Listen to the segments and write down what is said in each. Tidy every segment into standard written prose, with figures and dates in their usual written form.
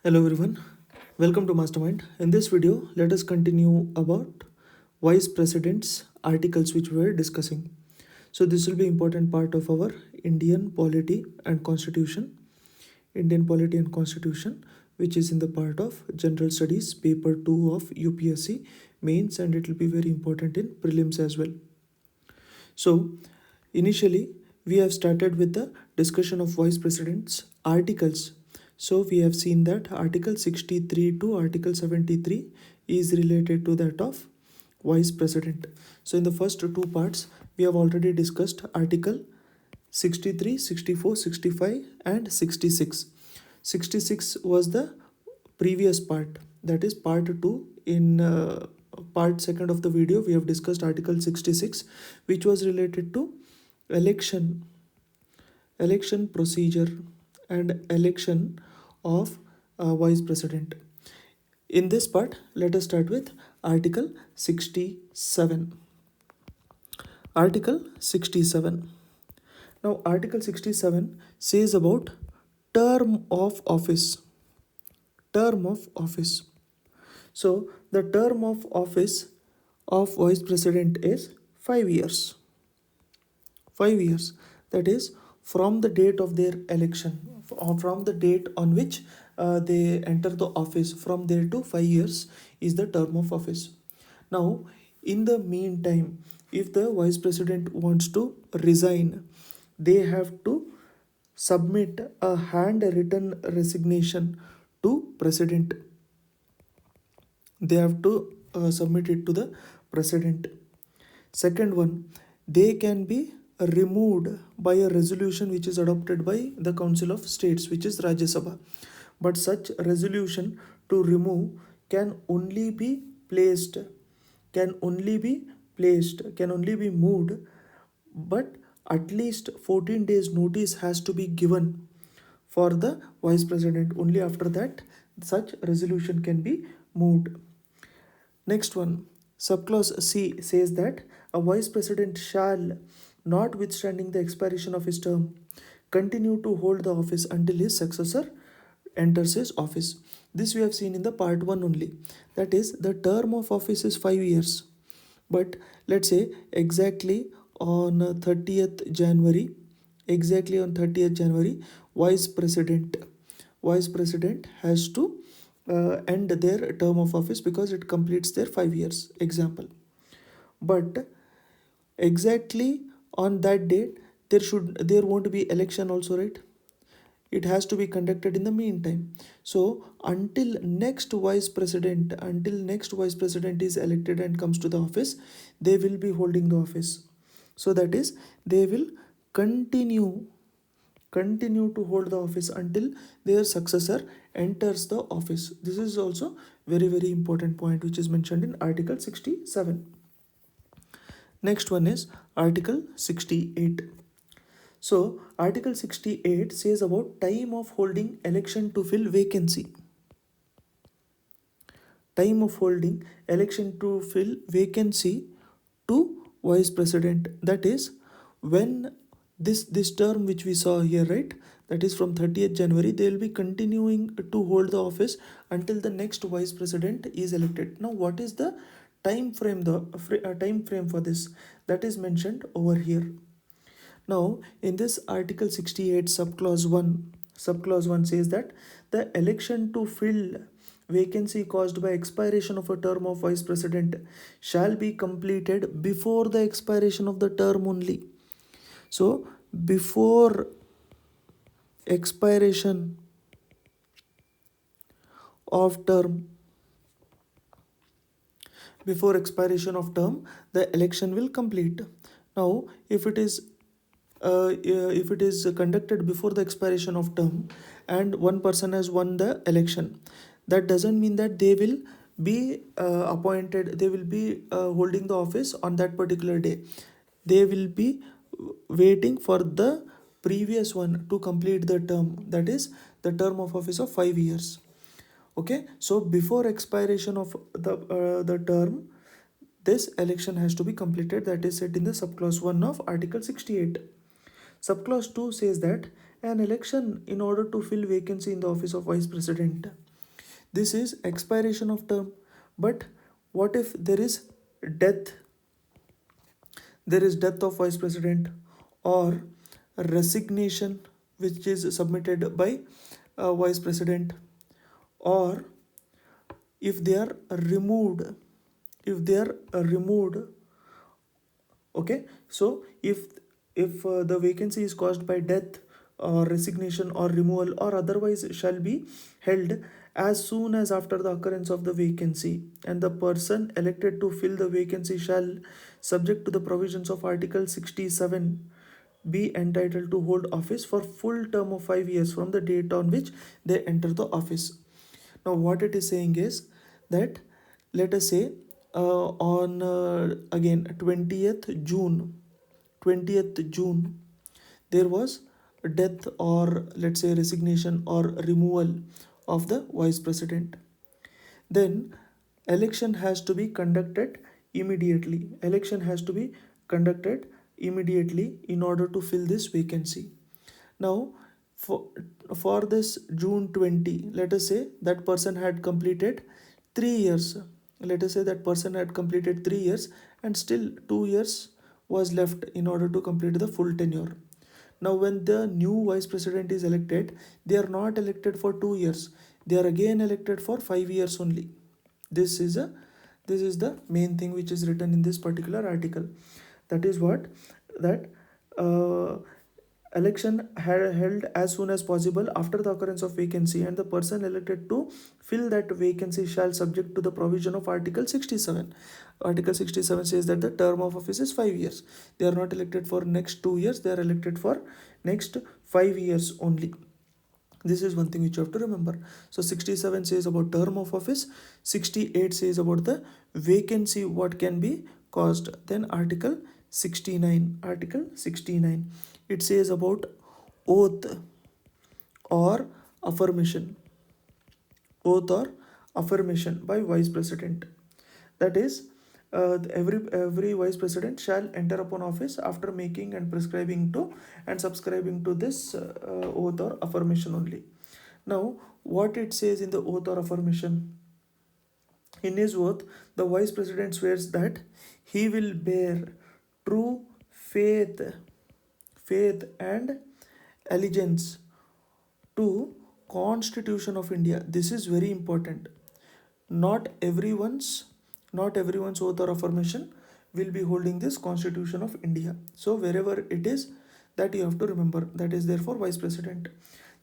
Hello everyone, welcome to Mastermind. In this video, let us continue about vice presidents articles which we were discussing. So this will be important part of our Indian polity and constitution, which is in the part of general studies paper 2 of UPSC mains, and it will be very important in prelims as well. So initially we have started with the discussion of vice presidents articles. So we have seen that article 63 to article 73 is related to that of vice president. So in the first two parts we have already discussed article 63, 64, 65 and 66. 66 was the previous part, that is part 2. In part 2 of the video we have discussed article 66, which was related to election procedure and election of vice president. In this part, let us start with article 67. Article 67. Now article 67 says about term of office. So the term of office of vice president is 5 years. 5 years, that is from the date of their election, or from the date on which they enter the office, from there to 5 years is the term of office. Now in the meantime, if the vice president wants to resign, they have to submit a handwritten resignation to president. They have to submit it to the president. Second one, they can be removed by a resolution which is adopted by the Council of States, which is Rajya Sabha. But such resolution to remove can only be moved, but at least 14 days notice has to be given for the vice president. Only after that such resolution can be moved. Next one, subclause C says that a vice president shall, notwithstanding the expiration of his term, continue to hold the office until his successor enters his office. This we have seen in the part 1 only. That is, the term of office is 5 years. But let's say exactly on 30th January, vice president has to end their term of office because it completes their 5 years, example. But exactly on that date there won't be election also, right? It has to be conducted in the meantime. So until next vice president is elected and comes to the office, they will be holding the office. So that is, they will continue to hold the office until their successor enters the office. This is also very important point which is mentioned in article 67. Next one is article 68. So article 68 says about time of holding election to fill vacancy. Time of holding election to fill vacancy to vice president. That is, when this term which we saw here, right, that is from 30th January, they will be continuing to hold the office until the next vice president is elected. Now what is the time frame for this? That is mentioned over here. Now in this article 68 subclause 1 says that the election to fill vacancy caused by expiration of a term of vice president shall be completed before the expiration of the term only. So before expiration of term, the election will complete. Now if it is conducted before the expiration of term and one person has won the election, that doesn't mean that they will be appointed, they will be holding the office on that particular day. They will be waiting for the previous one to complete the term, that is the term of office of 5 years. Okay, so before expiration of the term, this election has to be completed. That is said in the subclause 1 of article 68. Subclause 2 says that an election in order to fill vacancy in the office of vice president This is expiration of term. But what if death there is death of vice president, or resignation which is submitted by vice president, or if they are removed, if they are removed. Okay, so if the vacancy is caused by death or resignation or removal, or otherwise shall be held as soon as after the occurrence of the vacancy, and the person elected to fill the vacancy shall, subject to the provisions of article 67, be entitled to hold office for full term of 5 years from the date on which they enter the office. Now what it is saying is that, let us say, on again 20th June there was a death, or let's say resignation or removal of the vice president. Then election has to be conducted immediately. Election has to be conducted immediately in order to fill this vacancy. Now, for for this June 20, let us say that person had completed 3 years. Let us say that person had completed 3 years, and still 2 years was left in order to complete the full tenure. Now when the new vice president is elected, they are not elected for 2 years. They are again elected for 5 years only. This is a this is the main thing which is written in this particular article. That is what, that uh, election held as soon as possible after the occurrence of vacancy, and the person elected to fill that vacancy shall, subject to the provision of article 67. Article 67 says that the term of office is 5 years. They are not elected for next 2 years, they are elected for next 5 years only. This is one thing which you have to remember. So 67 says about term of office, 68 says about the vacancy what can be caused. Then article 69, it says about oath or affirmation, oath or affirmation by vice president. That is, every vice president shall enter upon office after making and prescribing to and subscribing to this oath or affirmation only. Now what it says in the oath or affirmation: in his oath the vice president swears that he will bear true faith and allegiance to Constitution of India. This is very important. Not everyone's oath or affirmation will be holding this Constitution of India. So wherever it is, that you have to remember, that is therefore vice president,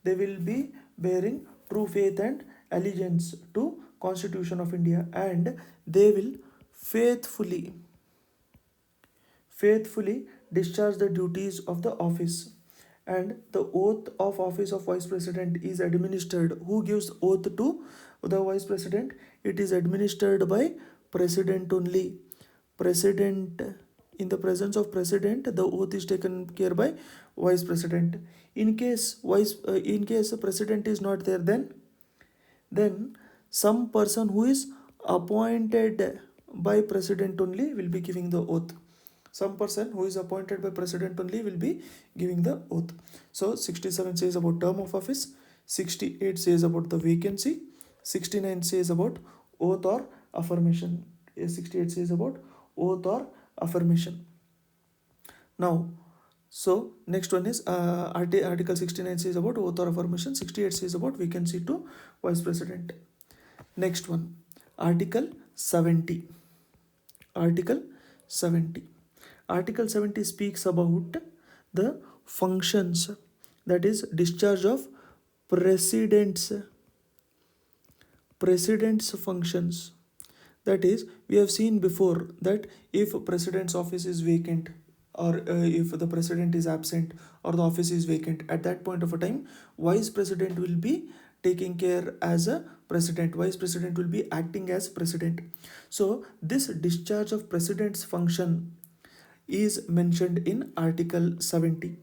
they will be bearing true faith and allegiance to Constitution of India, and they will faithfully discharge the duties of the office. And the oath of office of vice president is administered. Who gives oath to the vice president? It is administered by president only. President, in the presence of president, the oath is taken care by vice president. In case the president is not there, then some person who is appointed by president only will be giving the oath. Some person who is appointed by president only will be giving the oath. So 67 says about term of office, 68 says about the vacancy, 69 says about oath or affirmation, 68 says about oath or affirmation. Now, so next one is article 69 says about oath or affirmation, 68 says about vacancy to vice president. Next one, article 70. Article 70. Article 70 speaks about the functions, that is discharge of president's functions. That is, we have seen before that if president's office is vacant, or if the president is absent or the office is vacant, at that point of a time vice president will be taking care as a president. Vice president will be acting as president. So this discharge of president's function is mentioned in article 70.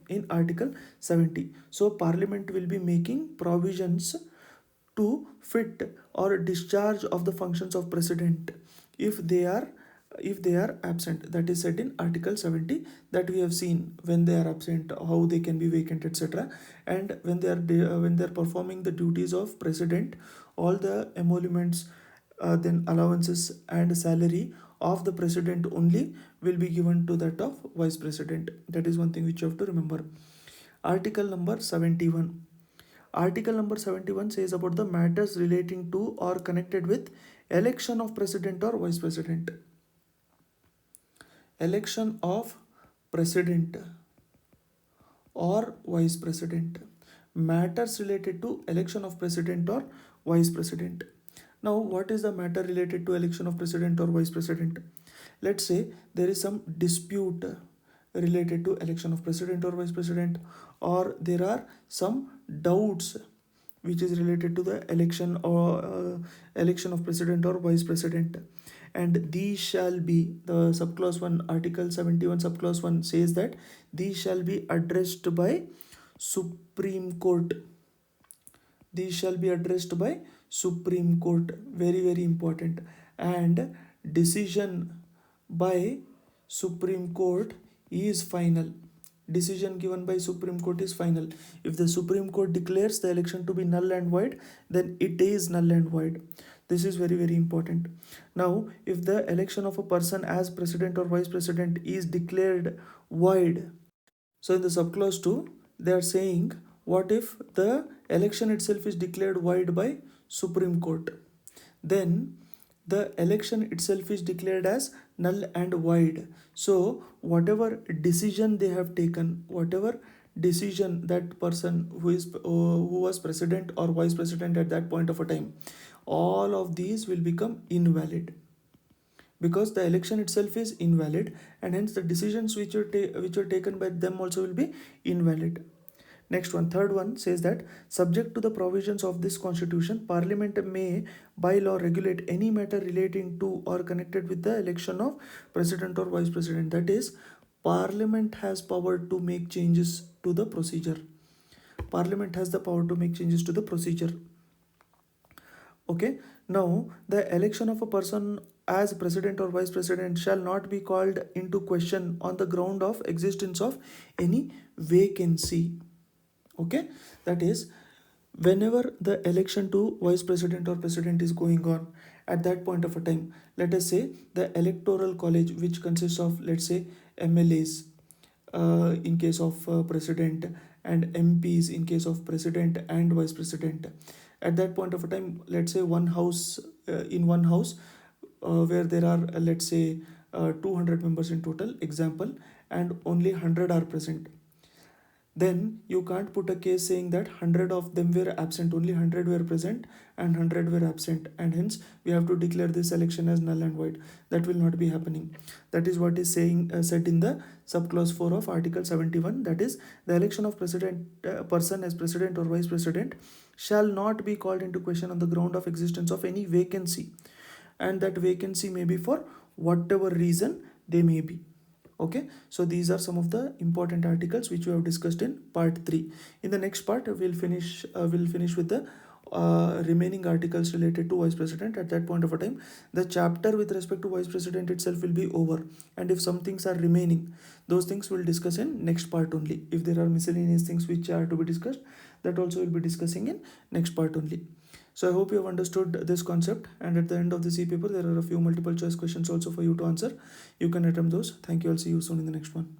So parliament will be making provisions to fit or discharge of the functions of president if they are if they are absent. That is said in Article 70, that we have seen when they are absent, how they can be vacant, etc. And when they are performing the duties of president, all the emoluments, then allowances and salary of the president only will be given to that of vice president. That is one thing which you have to remember. Article number 71. Article number 71 says about the matters relating to or connected with election of president or vice president. Election of president or vice president. Matters related to election of president or vice president. Now, what is the matter related to election of president or vice president? Let's say there is some dispute related to election of president or vice president, or there are some doubts which is related to the election or election of president or vice president. And these shall be, the subclause 1, Article 71 subclause 1 says that these shall be addressed by Supreme Court. These shall be addressed by Supreme Court. Very, very important. And decision by Supreme Court is final. Decision given by Supreme Court is final. If the Supreme Court declares the election to be null and void, then it is null and void. This is very, very important. Now, if the election of a person as president or vice president is declared void, so in the subclause 2, they are saying, what if the election itself is declared void by Supreme Court? Then the election itself is declared as null and void. So whatever decision they have taken, whatever decision that person who was president or vice president at that point of a time, all of these will become invalid, because the election itself is invalid, and hence the decisions which are taken by them also will be invalid. Next one, third one says that subject to the provisions of this constitution, Parliament may by law regulate any matter relating to or connected with the election of president or vice president. That is, Parliament has power to make changes to the procedure. Parliament has the power to make changes to the procedure. Okay, now the election of a person as president or vice president shall not be called into question on the ground of existence of any vacancy. Okay, that is, whenever the election to vice president or president is going on, at that point of a time, let us say the electoral college, which consists of, let's say, MLAs in case of president, and MPs in case of president and vice president. At that point of a time, let's say one house, in one house where there are let's say 200 members in total, example, and only 100 are present, then you can't put a case saying that 100 of them were absent, only 100 were present and 100 were absent, and hence we have to declare this election as null and void. That will not be happening. That is what is saying said in the subclause 4 of Article 71, that is, the election of president person as president or vice president shall not be called into question on the ground of existence of any vacancy, and that vacancy may be for whatever reason they may be. Okay, so these are some of the important articles which we have discussed in part 3. In the next part, we'll finish with the remaining articles related to vice president. At that point of a time, the chapter with respect to vice president itself will be over, and if some things are remaining, those things we'll discuss in next part only. If there are miscellaneous things which are to be discussed, that also we'll be discussing in next part only. So I hope you have understood this concept, and at the end of this e-paper there are a few multiple choice questions also for you to answer. You can attempt those. Thank you. I'll see you soon in the next one.